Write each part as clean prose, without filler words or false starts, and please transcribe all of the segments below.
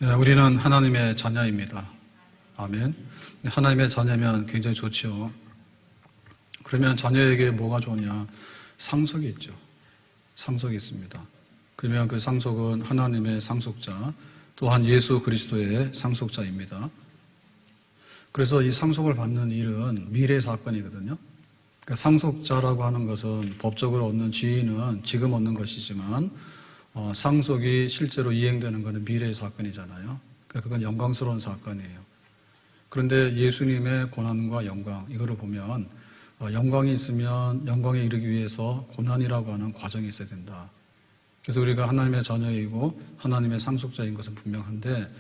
우리는 하나님의 자녀입니다. 아멘. 하나님의 자녀면 굉장히 좋죠. 그러면 자녀에게 뭐가 좋냐? 상속이 있죠. 상속이 있습니다. 그러면 그 상속은 하나님의 상속자, 또한 예수 그리스도의 상속자입니다. 그래서 이 상속을 받는 일은 미래 사건이거든요. 그러니까 상속자라고 하는 것은 법적으로 얻는 지위는 지금 얻는 것이지만 상속이 실제로 이행되는 것은 미래의 사건이잖아요. 그러니까 그건 영광스러운 사건이에요. 그런데 예수님의 고난과 영광, 이거를 보면 영광이 있으면 영광에 이르기 위해서 고난이라고 하는 과정이 있어야 된다. 그래서 우리가 하나님의 자녀이고 하나님의 상속자인 것은 분명한데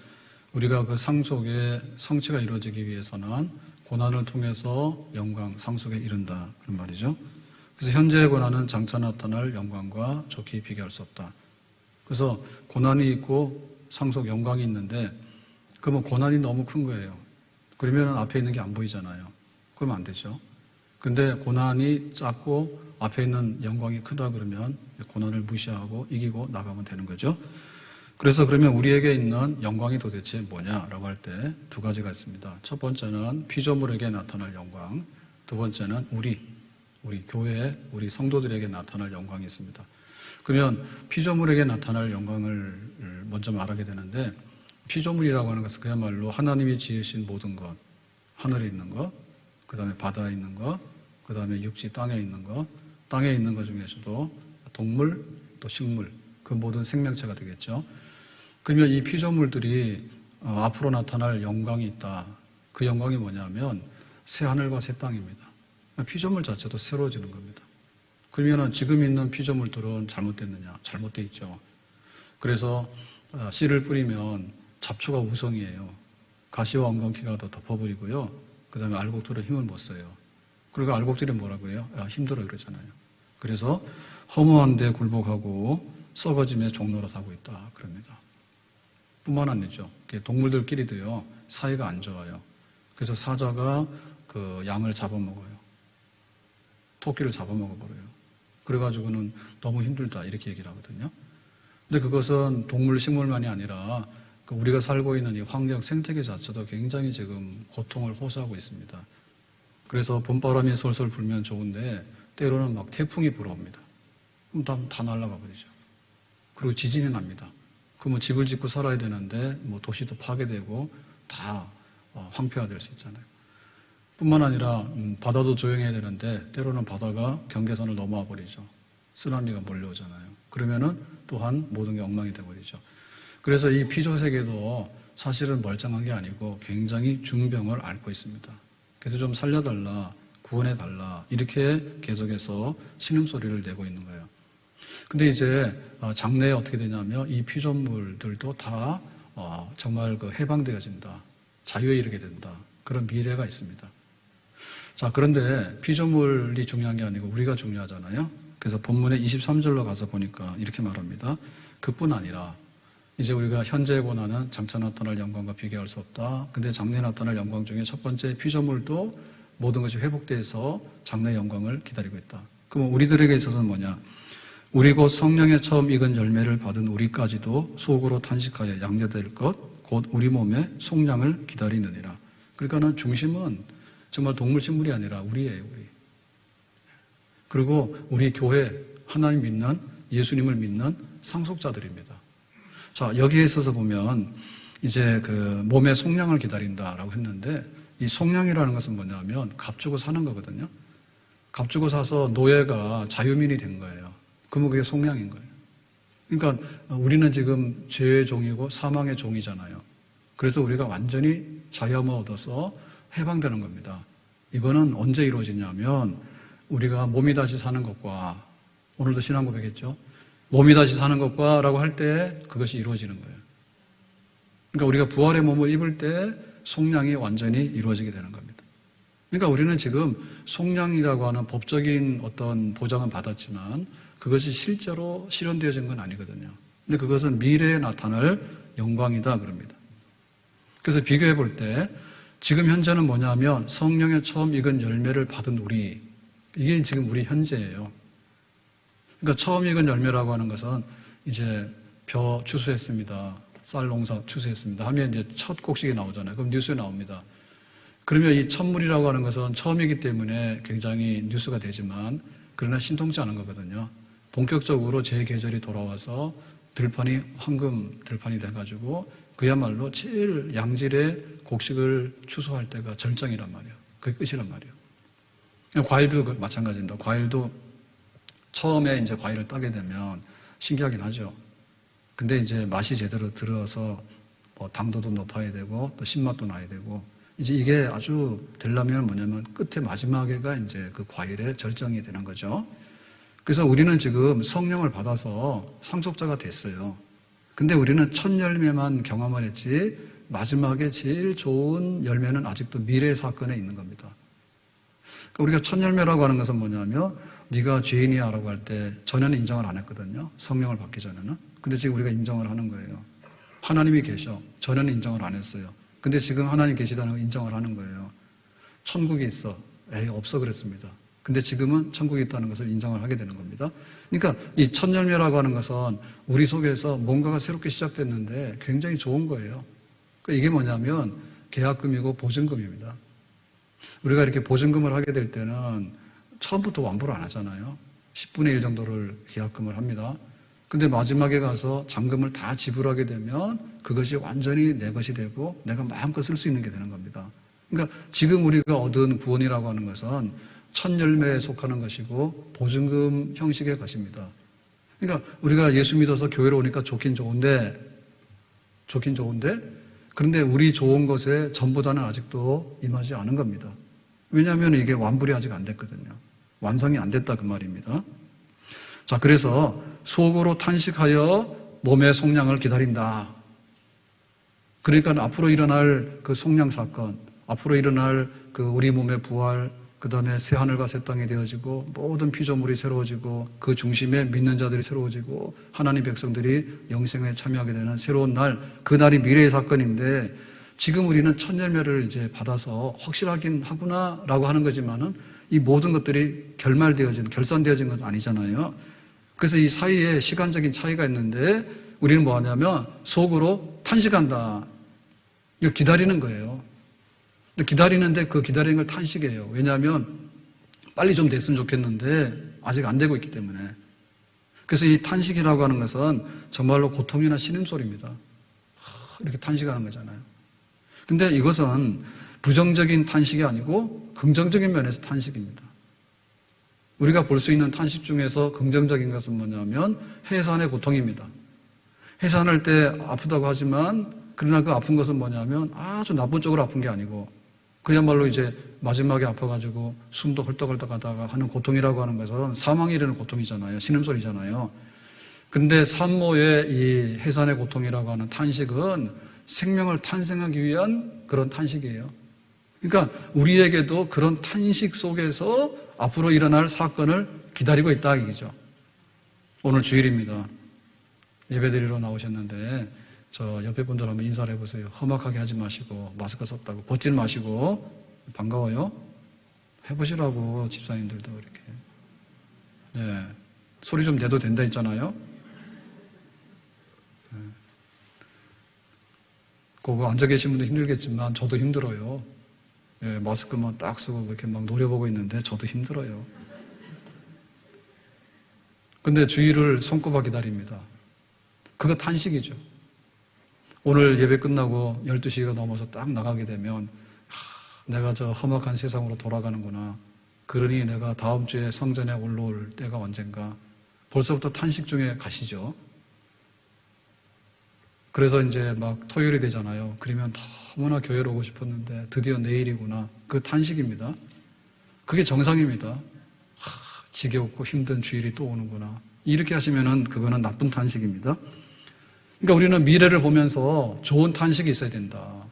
우리가 그 상속의 성취가 이루어지기 위해서는 고난을 통해서 영광, 상속에 이른다. 그런 말이죠. 그래서 현재의 고난은 장차 나타날 영광과 좋게 비교할 수 없다. 그래서 고난이 있고 상속 영광이 있는데 그러면 고난이 너무 큰 거예요. 그러면 앞에 있는 게 안 보이잖아요. 그러면 안 되죠. 근데 고난이 작고 앞에 있는 영광이 크다 그러면 고난을 무시하고 이기고 나가면 되는 거죠. 그래서 그러면 우리에게 있는 영광이 도대체 뭐냐라고 할 때 두 가지가 있습니다. 첫 번째는 피조물에게 나타날 영광, 두 번째는 우리 교회, 우리 성도들에게 나타날 영광이 있습니다. 그러면 피조물에게 나타날 영광을 먼저 말하게 되는데 피조물이라고 하는 것은 그야말로 하나님이 지으신 모든 것, 하늘에 있는 것, 그 다음에 바다에 있는 것, 그 다음에 육지 땅에 있는 것, 땅에 있는 것 중에서도 동물, 또 식물, 그 모든 생명체가 되겠죠. 그러면 이 피조물들이 앞으로 나타날 영광이 있다. 그 영광이 뭐냐면 새 하늘과 새 땅입니다. 피조물 자체도 새로워지는 겁니다. 그러면 지금 있는 피조물들은 잘못됐느냐? 잘못돼 있죠. 그래서 씨를 뿌리면 잡초가 우성이에요. 가시와 엉겅퀴가 더 덮어버리고요. 그 다음에 알곡들은 힘을 못 써요. 그리고 알곡들이 뭐라고 해요? 힘들어 그러잖아요. 그래서 허무한 데 굴복하고 썩어짐의 종로로 사고 있다. 그럽니다. 뿐만 아니죠. 동물들끼리도요, 사이가 안 좋아요. 그래서 사자가 그 양을 잡아먹어요. 토끼를 잡아먹어버려요. 그래가지고는 너무 힘들다. 이렇게 얘기를 하거든요. 근데 그것은 동물, 식물만이 아니라 우리가 살고 있는 이 환경, 생태계 자체도 굉장히 지금 고통을 호소하고 있습니다. 그래서 봄바람이 솔솔 불면 좋은데 때로는 막 태풍이 불어옵니다. 그럼 다 날아가 버리죠. 그리고 지진이 납니다. 그러면 집을 짓고 살아야 되는데 뭐 도시도 파괴되고 다 황폐화 될 수 있잖아요. 뿐만 아니라 바다도 조용해야 되는데 때로는 바다가 경계선을 넘어와 버리죠. 쓰나미가 몰려오잖아요. 그러면은 또한 모든 게 엉망이 돼버리죠. 그래서 이 피조세계도 사실은 멀쩡한 게 아니고 굉장히 중병을 앓고 있습니다. 그래서 좀 살려달라, 구원해달라 이렇게 계속해서 신음소리를 내고 있는 거예요. 근데 이제 장래에 어떻게 되냐면 이 피조물들도 다 정말 해방되어진다. 자유에 이르게 된다. 그런 미래가 있습니다. 자, 그런데 피조물이 중요한 게 아니고 우리가 중요하잖아요. 그래서 본문의 23절로 가서 보니까 이렇게 말합니다. 그뿐 아니라 이제 우리가 현재의 고난은 장차 나타날 영광과 비교할 수 없다. 근데 장래에 나타날 영광 중에 첫 번째 피조물도 모든 것이 회복돼서 장래의 영광을 기다리고 있다. 그럼 우리들에게 있어서는 뭐냐? 우리 곧 성령의 처음 익은 열매를 받은 우리까지도 속으로 탄식하여 양려될 것, 곧 우리 몸의 속량을 기다리느니라. 그러니까는 중심은 정말 동물, 식물이 아니라 우리예요, 우리. 그리고 우리 교회, 하나님 믿는, 예수님을 믿는 상속자들입니다. 자, 여기에 있어서 보면 이제 몸의 속량을 기다린다라고 했는데 이 속량이라는 것은 뭐냐면 값 주고 사는 거거든요. 값 주고 사서 노예가 자유민이 된 거예요. 그러면 그게 속량인 거예요. 그러니까 우리는 지금 죄의 종이고 사망의 종이잖아요. 그래서 우리가 완전히 자유함을 얻어서 해방되는 겁니다. 이거는 언제 이루어지냐면 우리가 몸이 다시 사는 것과 오늘도 신앙 고백했죠. 몸이 다시 사는 것과 라고 할 때 그것이 이루어지는 거예요. 그러니까 우리가 부활의 몸을 입을 때 속량이 완전히 이루어지게 되는 겁니다. 그러니까 우리는 지금 속량이라고 하는 법적인 어떤 보장은 받았지만 그것이 실제로 실현되어진 건 아니거든요. 근데 그것은 미래에 나타날 영광이다 그럽니다. 그래서 비교해 볼 때 지금 현재는 뭐냐면 성령의 처음 익은 열매를 받은 우리, 이게 지금 우리 현재예요. 그러니까 처음 익은 열매라고 하는 것은 이제 벼 추수했습니다. 쌀 농사 추수했습니다 하면 이제 첫 곡식이 나오잖아요. 그럼 뉴스에 나옵니다. 그러면 이 첫물이라고 하는 것은 처음이기 때문에 굉장히 뉴스가 되지만 그러나 신통치 않은 거거든요. 본격적으로 재계절이 돌아와서 들판이 황금 들판이 돼가지고 그야말로 제일 양질의 곡식을 추수할 때가 절정이란 말이에요. 그게 끝이란 말이에요. 과일도 마찬가지입니다. 과일도 처음에 이제 과일을 따게 되면 신기하긴 하죠. 근데 이제 맛이 제대로 들어서 뭐 당도도 높아야 되고 또 신맛도 나야 되고 이제 이게 아주 되려면 뭐냐면 끝에 마지막에가 이제 그 과일의 절정이 되는 거죠. 그래서 우리는 지금 성령을 받아서 상속자가 됐어요. 근데 우리는 첫 열매만 경험을 했지 마지막에 제일 좋은 열매는 아직도 미래의 사건에 있는 겁니다. 그러니까 우리가 첫 열매라고 하는 것은 뭐냐면 네가 죄인이야 라고 할 때 전에는 인정을 안 했거든요. 성령을 받기 전에는. 근데 지금 우리가 인정을 하는 거예요. 하나님이 계셔. 전에는 인정을 안 했어요. 근데 지금 하나님 계시다는 걸 인정을 하는 거예요. 천국이 있어. 에이, 없어 그랬습니다. 근데 지금은 천국이 있다는 것을 인정을 하게 되는 겁니다. 그러니까 이 첫 열매라고 하는 것은 우리 속에서 뭔가가 새롭게 시작됐는데 굉장히 좋은 거예요. 그러니까 이게 뭐냐면 계약금이고 보증금입니다. 우리가 이렇게 보증금을 하게 될 때는 처음부터 완부를 안 하잖아요. 10분의 1 정도를 계약금을 합니다. 근데 마지막에 가서 잔금을 다 지불하게 되면 그것이 완전히 내 것이 되고 내가 마음껏 쓸 수 있는 게 되는 겁니다. 그러니까 지금 우리가 얻은 구원이라고 하는 것은 첫 열매에 속하는 것이고 보증금 형식의 것입니다. 그러니까 우리가 예수 믿어서 교회로 오니까 좋긴 좋은데 그런데 우리 좋은 것에 전보다는 아직도 임하지 않은 겁니다. 왜냐하면 이게 완불이 아직 안 됐거든요. 완성이 안 됐다 그 말입니다. 자, 그래서 속으로 탄식하여 몸의 속량을 기다린다. 그러니까 앞으로 일어날 그 속량 사건, 앞으로 일어날 그 우리 몸의 부활, 그 다음에 새 하늘과 새 땅이 되어지고 모든 피조물이 새로워지고 그 중심에 믿는 자들이 새로워지고 하나님 백성들이 영생에 참여하게 되는 새로운 날, 그 날이 미래의 사건인데 지금 우리는 첫 열매를 이제 받아서 확실하긴 하구나라고 하는 거지만은 이 모든 것들이 결산되어진 건 아니잖아요. 그래서 이 사이에 시간적인 차이가 있는데 우리는 뭐 하냐면 속으로 탄식한다. 이거 기다리는 거예요. 근데 기다리는데 그 기다리는 걸 탄식이에요. 왜냐하면 빨리 좀 됐으면 좋겠는데 아직 안 되고 있기 때문에. 그래서 이 탄식이라고 하는 것은 정말로 고통이나 신음소리입니다. 이렇게 탄식하는 거잖아요. 근데 이것은 부정적인 탄식이 아니고 긍정적인 면에서 탄식입니다. 우리가 볼 수 있는 탄식 중에서 긍정적인 것은 뭐냐면 해산의 고통입니다. 해산할 때 아프다고 하지만 그러나 그 아픈 것은 뭐냐면 아주 나쁜 쪽으로 아픈 게 아니고 그야말로 이제 마지막에 아파가지고 숨도 헐떡헐떡 하다가 하는 고통이라고 하는 것은 사망에 이르는 고통이잖아요. 신음소리잖아요. 근데 산모의 이 해산의 고통이라고 하는 탄식은 생명을 탄생하기 위한 그런 탄식이에요. 그러니까 우리에게도 그런 탄식 속에서 앞으로 일어날 사건을 기다리고 있다 이거죠. 오늘 주일입니다. 예배드리러 나오셨는데 저 옆에 분들 한번 인사를 해보세요. 험악하게 하지 마시고 마스크 썼다고 벗지 마시고 반가워요. 해보시라고 집사님들도 이렇게. 네. 소리 좀 내도 된다 했잖아요. 네. 그거 앉아 계신 분도 힘들겠지만 저도 힘들어요. 네, 마스크만 딱 쓰고 이렇게 막 노려보고 있는데 저도 힘들어요. 근데 주일을 손꼽아 기다립니다. 그거 탄식이죠. 오늘 예배 끝나고 12시가 넘어서 딱 나가게 되면 내가 저 험악한 세상으로 돌아가는구나. 그러니 내가 다음 주에 성전에 올라올 때가 언젠가. 벌써부터 탄식 중에 가시죠. 그래서 이제 막 토요일이 되잖아요. 그러면 너무나 교회로 오고 싶었는데 드디어 내일이구나. 그 탄식입니다. 그게 정상입니다. 지겹고 힘든 주일이 또 오는구나. 이렇게 하시면은 그거는 나쁜 탄식입니다. 그러니까 우리는 미래를 보면서 좋은 탄식이 있어야 된다.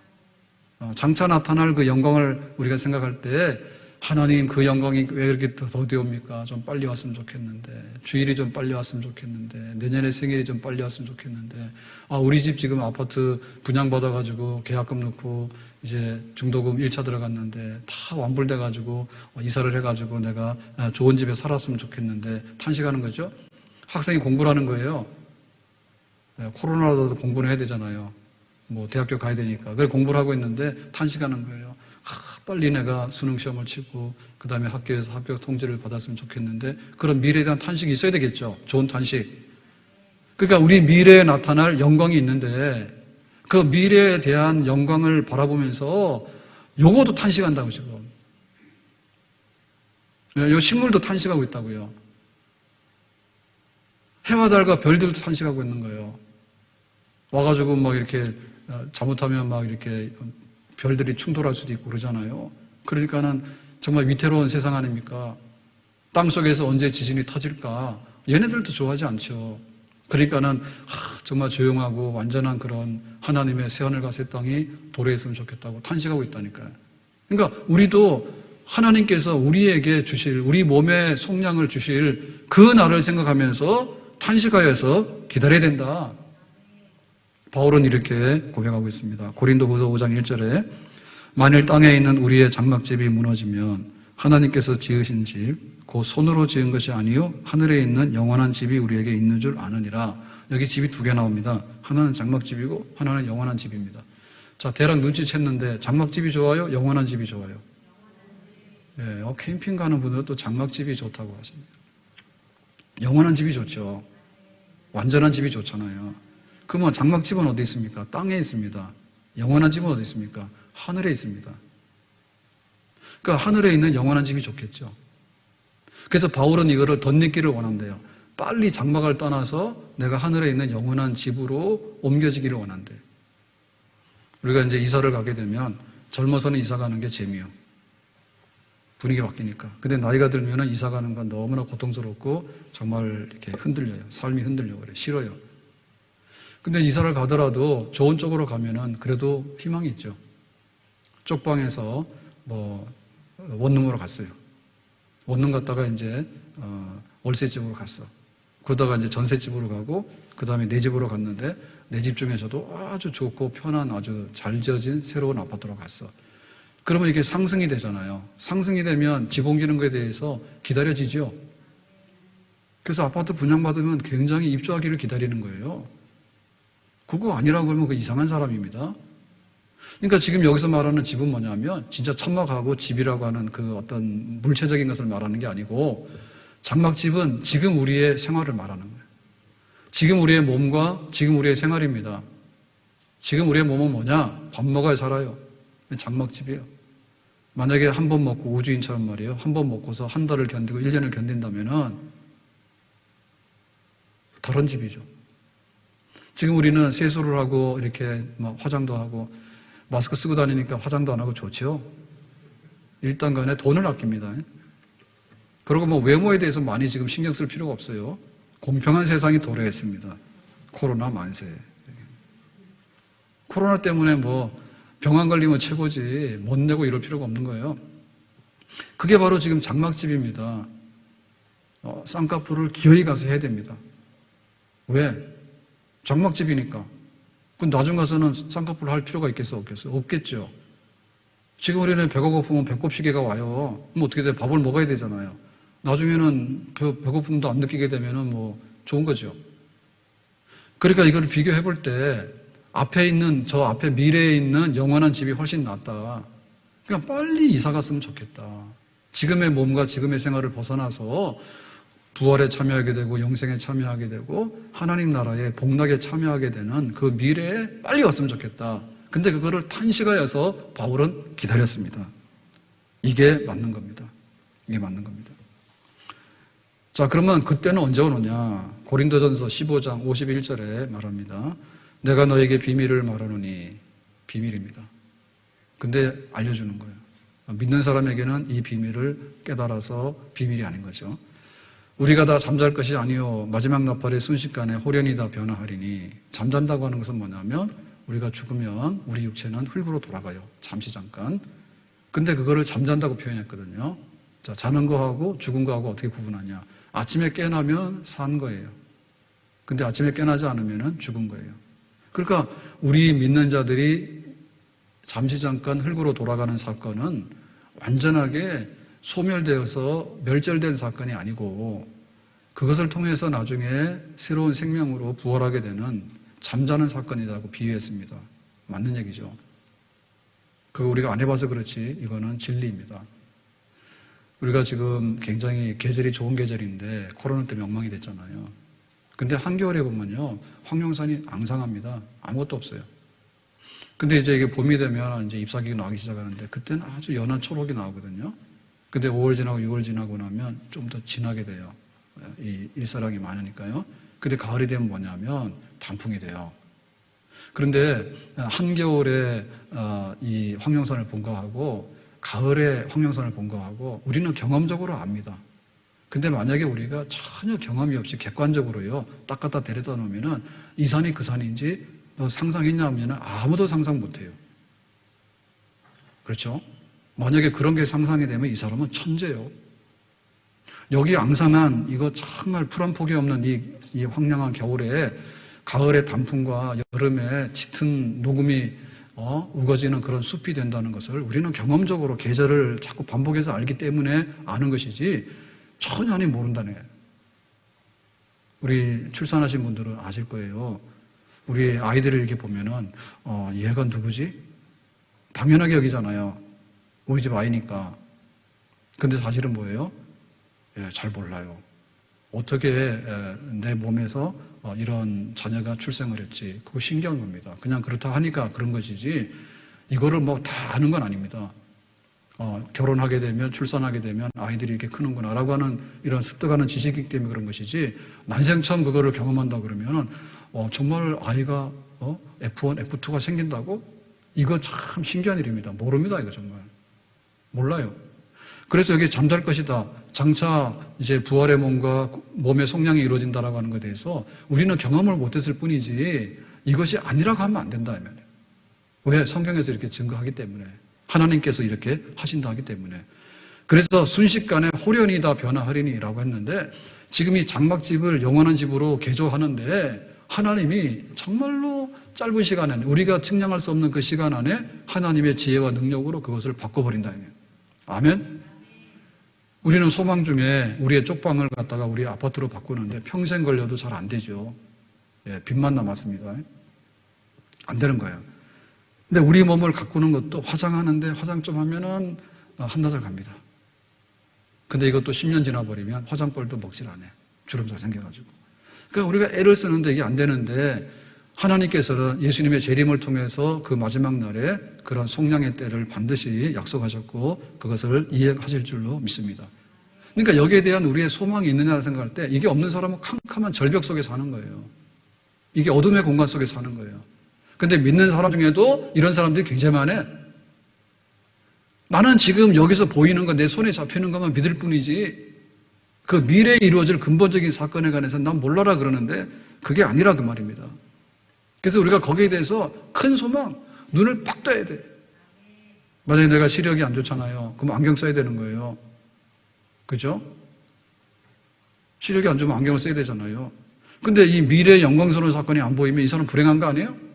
장차 나타날 그 영광을 우리가 생각할 때 하나님 그 영광이 왜 이렇게 더디 옵니까? 좀 빨리 왔으면 좋겠는데 주일이 좀 빨리 왔으면 좋겠는데 내년에 생일이 좀 빨리 왔으면 좋겠는데 우리 집 지금 아파트 분양받아가지고 계약금 넣고 이제 중도금 1차 들어갔는데 다 완불돼가지고 이사를 해가지고 내가 좋은 집에 살았으면 좋겠는데 탄식하는 거죠. 학생이 공부를 하는 거예요. 코로나라도 공부를 해야 되잖아요. 뭐 대학교 가야 되니까. 그래서 공부를 하고 있는데 탄식하는 거예요. 빨리 내가 수능 시험을 치고 그 다음에 학교에서 합격 통지를 받았으면 좋겠는데 그런 미래에 대한 탄식이 있어야 되겠죠. 좋은 탄식. 그러니까 우리 미래에 나타날 영광이 있는데 그 미래에 대한 영광을 바라보면서 요것도 탄식한다고 지금. 요 식물도 탄식하고 있다고요. 해와 달과 별들도 탄식하고 있는 거예요. 와가지고 막 이렇게 잘못하면 막 이렇게 별들이 충돌할 수도 있고 그러잖아요. 그러니까는 정말 위태로운 세상 아닙니까? 땅 속에서 언제 지진이 터질까? 얘네들도 좋아하지 않죠. 그러니까는 정말 조용하고 완전한 그런 하나님의 새하늘과 새 땅이 도래했으면 좋겠다고 탄식하고 있다니까요. 그러니까 우리도 하나님께서 우리에게 주실, 우리 몸에 속량을 주실 그 날을 생각하면서 탄식하여서 기다려야 된다. 바울은 이렇게 고백하고 있습니다. 고린도후서 5장 1절에 만일 땅에 있는 우리의 장막집이 무너지면 하나님께서 지으신 집, 곧 손으로 지은 것이 아니요 하늘에 있는 영원한 집이 우리에게 있는 줄 아느니라. 여기 집이 두 개 나옵니다. 하나는 장막집이고 하나는 영원한 집입니다. 자, 대략 눈치챘는데 장막집이 좋아요? 영원한 집이 좋아요? 예, 캠핑 가는 분들은 또 장막집이 좋다고 하십니다. 영원한 집이 좋죠. 완전한 집이 좋잖아요. 그러면 장막집은 어디 있습니까? 땅에 있습니다. 영원한 집은 어디 있습니까? 하늘에 있습니다. 그러니까 하늘에 있는 영원한 집이 좋겠죠. 그래서 바울은 이거를 덧입기를 원한대요. 빨리 장막을 떠나서 내가 하늘에 있는 영원한 집으로 옮겨지기를 원한대요. 우리가 이제 이사를 가게 되면 젊어서는 이사 가는 게 재미요. 분위기 바뀌니까. 근데 나이가 들면은 이사 가는 건 너무나 고통스럽고 정말 이렇게 흔들려요. 삶이 흔들려 그래요. 싫어요. 근데 이사를 가더라도 좋은 쪽으로 가면은 그래도 희망이 있죠. 쪽방에서 원룸으로 갔어요. 원룸 갔다가 이제 월세집으로 갔어. 그러다가 이제 전세집으로 가고 그 다음에 내 집으로 갔는데 내 집 중에서도 아주 좋고 편한 아주 잘 지어진 새로운 아파트로 갔어. 그러면 이게 상승이 되잖아요. 상승이 되면 집 옮기는 것에 대해서 기다려지죠. 그래서 아파트 분양받으면 굉장히 입주하기를 기다리는 거예요. 그거 아니라고 그러면 그 이상한 사람입니다. 그러니까 지금 여기서 말하는 집은 뭐냐면 진짜 천막하고 집이라고 하는 그 어떤 물체적인 것을 말하는 게 아니고 장막집은 지금 우리의 생활을 말하는 거예요. 지금 우리의 몸과 지금 우리의 생활입니다. 지금 우리의 몸은 뭐냐? 밥 먹어야 살아요. 장막집이에요. 만약에 한 번 먹고 우주인처럼 말이에요. 한 번 먹고서 한 달을 견디고 1년을 견딘다면은 다른 집이죠. 지금 우리는 세수를 하고 이렇게 막 화장도 하고 마스크 쓰고 다니니까 화장도 안 하고 좋죠. 일단 간에 돈을 아낍니다. 그리고 뭐 외모에 대해서 많이 지금 신경 쓸 필요가 없어요. 공평한 세상이 도래했습니다. 코로나 만세. 코로나 때문에 뭐 병 안 걸리면 최고지 못 내고 이럴 필요가 없는 거예요. 그게 바로 지금 장막집입니다. 쌍꺼풀을 기어이 가서 해야 됩니다. 왜? 장막집이니까. 그럼 나중 가서는 쌍꺼풀을 할 필요가 있겠어? 없겠어요? 없겠죠. 지금 우리는 배가 고프면 배꼽시계가 와요. 그럼 어떻게 돼? 밥을 먹어야 되잖아요. 나중에는 배고픔도 안 느끼게 되면은 뭐 좋은 거죠. 그러니까 이걸 비교해 볼 때 앞에 있는 저 앞에 미래에 있는 영원한 집이 훨씬 낫다. 그러니까 빨리 이사 갔으면 좋겠다. 지금의 몸과 지금의 생활을 벗어나서 부활에 참여하게 되고 영생에 참여하게 되고 하나님 나라에 복락에 참여하게 되는 그 미래에 빨리 왔으면 좋겠다. 근데 그거를 탄식하여서 바울은 기다렸습니다. 이게 맞는 겁니다. 이게 맞는 겁니다. 자, 그러면 그때는 언제 오느냐? 고린도전서 15장 51절에 말합니다. 내가 너에게 비밀을 말하노니 비밀입니다. 근데 알려주는 거예요. 믿는 사람에게는 이 비밀을 깨달아서 비밀이 아닌 거죠. 우리가 다 잠잘 것이 아니요 마지막 나팔의 순식간에 호련히 다 변화하리니. 잠잔다고 하는 것은 뭐냐면 우리가 죽으면 우리 육체는 흙으로 돌아가요. 잠시 잠깐. 근데 그거를 잠잔다고 표현했거든요. 자, 자는 거하고 죽은 거하고 어떻게 구분하냐? 아침에 깨나면 산 거예요. 근데 아침에 깨나지 않으면 죽은 거예요. 그러니까 우리 믿는 자들이 잠시 잠깐 흙으로 돌아가는 사건은 완전하게 소멸되어서 멸절된 사건이 아니고 그것을 통해서 나중에 새로운 생명으로 부활하게 되는 잠자는 사건이라고 비유했습니다. 맞는 얘기죠. 그거 우리가 안 해봐서 그렇지 이거는 진리입니다. 우리가 지금 굉장히 계절이 좋은 계절인데 코로나 때문에 엉망이 됐잖아요. 근데 한겨울에 보면요, 황룡산이 앙상합니다. 아무것도 없어요. 근데 이제 이게 봄이 되면 이제 잎사귀가 나기 시작하는데 그때는 아주 연한 초록이 나오거든요. 근데 5월 지나고 6월 지나고 나면 좀 더 진하게 돼요. 이 일사량이 많으니까요. 근데 가을이 되면 뭐냐면 단풍이 돼요. 그런데 한겨울에 이 황룡산을 본 거하고 가을에 황룡산을 본 거하고 우리는 경험적으로 압니다. 근데 만약에 우리가 전혀 경험이 없이 객관적으로요, 딱 갖다 데려다 놓으면은 이 산이 그 산인지 너 상상했냐 하면 아무도 상상 못 해요. 그렇죠? 만약에 그런 게 상상이 되면 이 사람은 천재예요. 여기 앙상한 이거 정말 풀 한 폭이 없는 이 황량한 겨울에 가을의 단풍과 여름에 짙은 녹음이 우거지는 그런 숲이 된다는 것을 우리는 경험적으로 계절을 자꾸 반복해서 알기 때문에 아는 것이지 전혀 아니 모른다네. 우리 출산하신 분들은 아실 거예요. 우리 아이들을 이렇게 보면은 얘가 누구지? 당연하게 여기잖아요. 우리 집 아이니까. 근데 사실은 뭐예요? 잘 몰라요. 어떻게 내 몸에서 이런 자녀가 출생을 했지. 그거 신기한 겁니다. 그냥 그렇다 하니까 그런 것이지 이거를 뭐 다 아는 건 아닙니다. 결혼하게 되면 출산하게 되면 아이들이 이렇게 크는구나 라고 하는 이런 습득하는 지식이기 때문에 그런 것이지 난생 처음 그거를 경험한다 그러면 정말 아이가 F1, F2가 생긴다고? 이거 참 신기한 일입니다. 모릅니다. 이거 정말 몰라요. 그래서 여기 잠잘 것이다. 장차 이제 부활의 몸과 몸의 속량이 이루어진다라고 하는 것에 대해서 우리는 경험을 못했을 뿐이지 이것이 아니라고 하면 안 된다. 왜? 성경에서 이렇게 증거하기 때문에. 하나님께서 이렇게 하신다 하기 때문에. 그래서 순식간에 호련이다 변화하리니라고 했는데 지금 이 장막집을 영원한 집으로 개조하는데 하나님이 정말로 짧은 시간 안에 우리가 측량할 수 없는 그 시간 안에 하나님의 지혜와 능력으로 그것을 바꿔버린다. 아멘? 우리는 소망 중에 우리의 쪽방을 갖다가 우리 아파트로 바꾸는데 평생 걸려도 잘 안 되죠. 빚만 남았습니다. 안 되는 거예요. 근데 우리 몸을 가꾸는 것도 화장하는데 화장 좀 하면은 한나절 갑니다. 근데 이것도 10년 지나버리면 화장벌도 먹질 않아요. 주름도 생겨가지고. 그러니까 우리가 애를 쓰는데 이게 안 되는데 하나님께서는 예수님의 재림을 통해서 그 마지막 날에 그런 속량의 때를 반드시 약속하셨고 그것을 이행하실 줄로 믿습니다. 그러니까 여기에 대한 우리의 소망이 있느냐고 생각할 때 이게 없는 사람은 캄캄한 절벽 속에 사는 거예요. 이게 어둠의 공간 속에 사는 거예요. 근데 믿는 사람 중에도 이런 사람들이 굉장히 많아. 나는 지금 여기서 보이는 거, 내 손에 잡히는 것만 믿을 뿐이지 그 미래에 이루어질 근본적인 사건에 관해서 난 몰라라 그러는데 그게 아니라 그 말입니다. 그래서 우리가 거기에 대해서 큰 소망, 눈을 팍 떠야 돼. 만약에 내가 시력이 안 좋잖아요. 그럼 안경 써야 되는 거예요. 그죠? 시력이 안 좋으면 안경을 써야 되잖아요. 근데 이 미래의 영광스러운 사건이 안 보이면 이 사람 불행한 거 아니에요?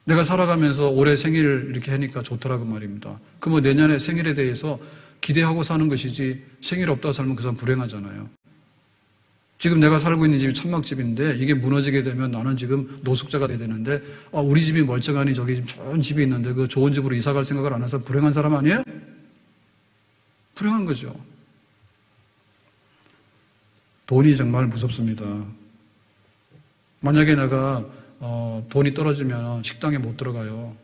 내가 살아가면서 올해 생일 이렇게 하니까 좋더라고 말입니다. 그러면 내년에 생일에 대해서 기대하고 사는 것이지 생일 없다 살면 그 사람 불행하잖아요. 지금 내가 살고 있는 집이 천막집인데 이게 무너지게 되면 나는 지금 노숙자가 돼야 되는데 우리 집이 멀쩡하니 저기 좋은 집이 있는데 그 좋은 집으로 이사 갈 생각을 안 해서 불행한 사람 아니에요? 불행한 거죠. 돈이 정말 무섭습니다. 만약에 내가 돈이 떨어지면 식당에 못 들어가요.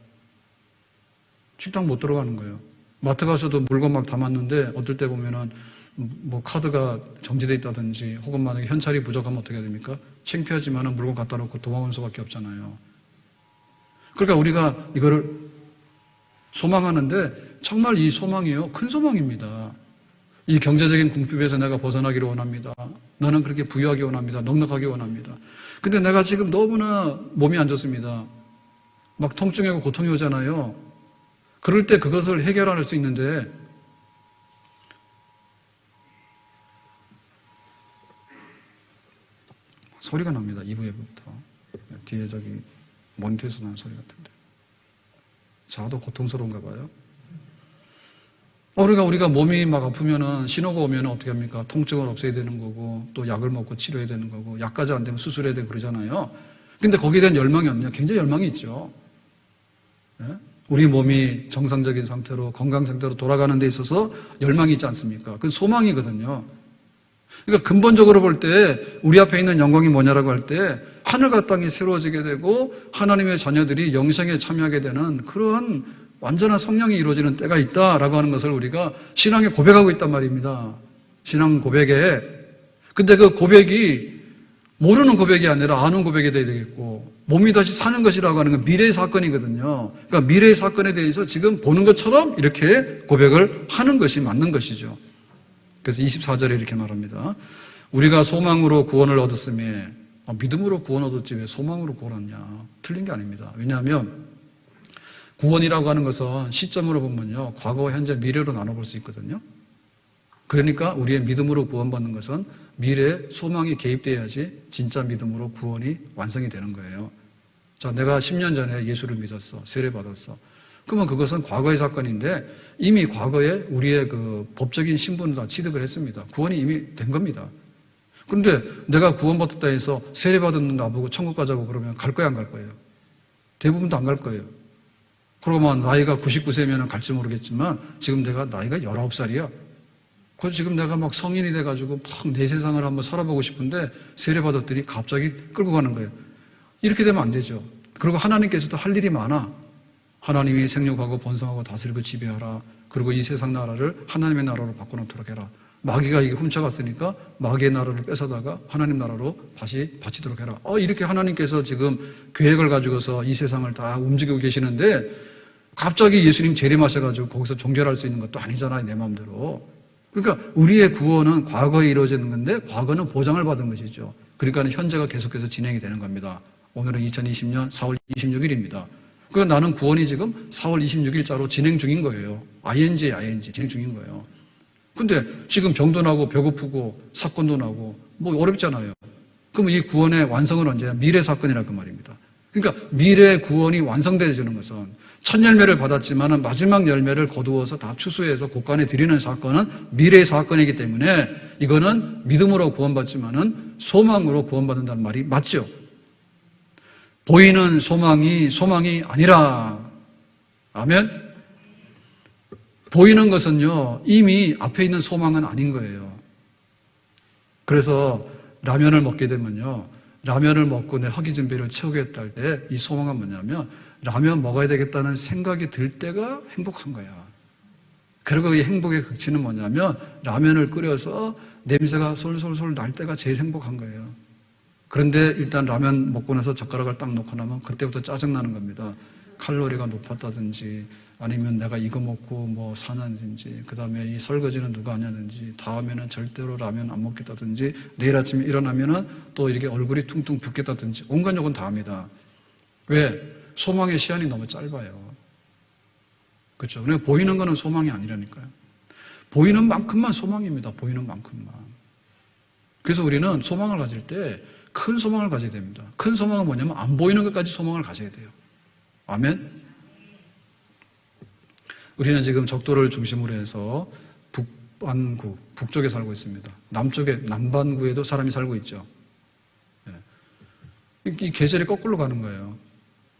식당 못 들어가는 거예요. 마트 가서도 물건 막 담았는데 어떨 때 보면은 뭐 카드가 정지돼 있다든지 혹은 만약에 현찰이 부족하면 어떻게 해야 됩니까? 창피하지만은 물건 갖다 놓고 도망올 수밖에 없잖아요. 그러니까 우리가 이거를 소망하는데 정말 이 소망이요 큰 소망입니다. 이 경제적인 궁핍에서 내가 벗어나기를 원합니다. 나는 그렇게 부유하기 원합니다. 넉넉하기 원합니다. 근데 내가 지금 너무나 몸이 안 좋습니다. 막 통증이고 고통이 오잖아요. 그럴 때 그것을 해결할 수 있는데 소리가 납니다. 2부에부터. 뒤에 저기 모니터에서 나는 소리 같은데. 자도 고통스러운가 봐요. 우리가 몸이 막 아프면은 신호가 오면은 어떻게 합니까? 통증을 없애야 되는 거고 또 약을 먹고 치료해야 되는 거고 약까지 안 되면 수술해야 되고 그러잖아요. 근데 거기에 대한 열망이 없냐? 굉장히 열망이 있죠. 예? 우리 몸이 정상적인 상태로, 건강 상태로 돌아가는 데 있어서 열망이 있지 않습니까? 그건 소망이거든요. 그러니까 근본적으로 볼 때 우리 앞에 있는 영광이 뭐냐라고 할 때 하늘과 땅이 새로워지게 되고 하나님의 자녀들이 영생에 참여하게 되는 그러한 완전한 성령이 이루어지는 때가 있다라고 하는 것을 우리가 신앙에 고백하고 있단 말입니다. 신앙 고백에. 근데 그 고백이 모르는 고백이 아니라 아는 고백이 돼야 되겠고, 몸이 다시 사는 것이라고 하는 건 미래의 사건이거든요. 그러니까 미래의 사건에 대해서 지금 보는 것처럼 이렇게 고백을 하는 것이 맞는 것이죠. 그래서 24절에 이렇게 말합니다. 우리가 소망으로 구원을 얻었으며, 믿음으로 구원 얻었지 왜 소망으로 구원 얻냐? 틀린 게 아닙니다. 왜냐하면 구원이라고 하는 것은 시점으로 보면요, 과거, 현재, 미래로 나눠볼 수 있거든요. 그러니까 우리의 믿음으로 구원받는 것은 미래에 소망이 개입돼야지 진짜 믿음으로 구원이 완성이 되는 거예요. 자, 내가 10년 전에 예수를 믿었어. 세례받았어. 그러면 그것은 과거의 사건인데 이미 과거에 우리의 그 법적인 신분을 다 취득을 했습니다. 구원이 이미 된 겁니다. 그런데 내가 구원받았다 해서 세례받은 나보고 천국 가자고 그러면 갈 거야, 안 갈 거예요? 대부분도 안 갈 거예요. 그러면 나이가 99세면 갈지 모르겠지만 지금 내가 나이가 19살이야. 그래서 지금 내가 막 성인이 돼가지고 막 내 세상을 한번 살아보고 싶은데 세례받았더니 갑자기 끌고 가는 거예요. 이렇게 되면 안 되죠. 그리고 하나님께서도 할 일이 많아. 하나님이 생육하고 번성하고 다스리고 지배하라. 그리고 이 세상 나라를 하나님의 나라로 바꿔놓도록 해라. 마귀가 이게 훔쳐갔으니까 마귀의 나라를 뺏어다가 하나님 나라로 다시 바치도록 해라. 이렇게 하나님께서 지금 계획을 가지고서 이 세상을 다 움직이고 계시는데 갑자기 예수님 재림하셔가지고 거기서 종결할 수 있는 것도 아니잖아요, 내 마음대로. 그러니까 우리의 구원은 과거에 이루어지는 건데 과거는 보장을 받은 것이죠. 그러니까 현재가 계속해서 진행이 되는 겁니다. 오늘은 2020년 4월 26일입니다. 그러니까 나는 구원이 지금 4월 26일자로 진행 중인 거예요. ING 진행 중인 거예요. 근데 지금 병도 나고 배고프고 사건도 나고 뭐 어렵잖아요. 그럼 이 구원의 완성은 언제야? 미래 사건이랄 그 말입니다. 그러니까 미래 구원이 완성되어지는 것은 첫 열매를 받았지만 마지막 열매를 거두어서 다 추수해서 곳간에 드리는 사건은 미래의 사건이기 때문에 이거는 믿음으로 구원받지만은 소망으로 구원받는다는 말이 맞죠. 보이는 소망이 아니라. 아멘. 보이는 것은요, 이미 앞에 있는 소망은 아닌 거예요. 그래서 라면을 먹게 되면요, 라면을 먹고 내 허기진비를 채우겠다 할 때 이 소망은 뭐냐면 라면 먹어야 되겠다는 생각이 들 때가 행복한 거야. 그리고 이 행복의 극치는 뭐냐면 라면을 끓여서 냄새가 솔솔솔 날 때가 제일 행복한 거예요. 그런데 일단 라면 먹고 나서 젓가락을 딱 놓고 나면 그때부터 짜증나는 겁니다. 칼로리가 높았다든지 아니면 내가 이거 먹고 뭐 사냐든지 그 다음에 이 설거지는 누가 하냐든지 다음에는 절대로 라면 안 먹겠다든지 내일 아침에 일어나면은 또 이렇게 얼굴이 퉁퉁 붓겠다든지 온갖 욕은 다 합니다. 왜? 소망의 시간이 너무 짧아요. 그렇죠? 그러니까 보이는 거는 소망이 아니라니까요. 보이는 만큼만 소망입니다. 보이는 만큼만. 그래서 우리는 소망을 가질 때 큰 소망을 가져야 됩니다. 큰 소망은 뭐냐면 안 보이는 것까지 소망을 가져야 돼요. 아멘? 우리는 지금 적도를 중심으로 해서 북반구, 북쪽에 살고 있습니다. 남쪽에, 남반구에도 사람이 살고 있죠. 이 계절이 거꾸로 가는 거예요.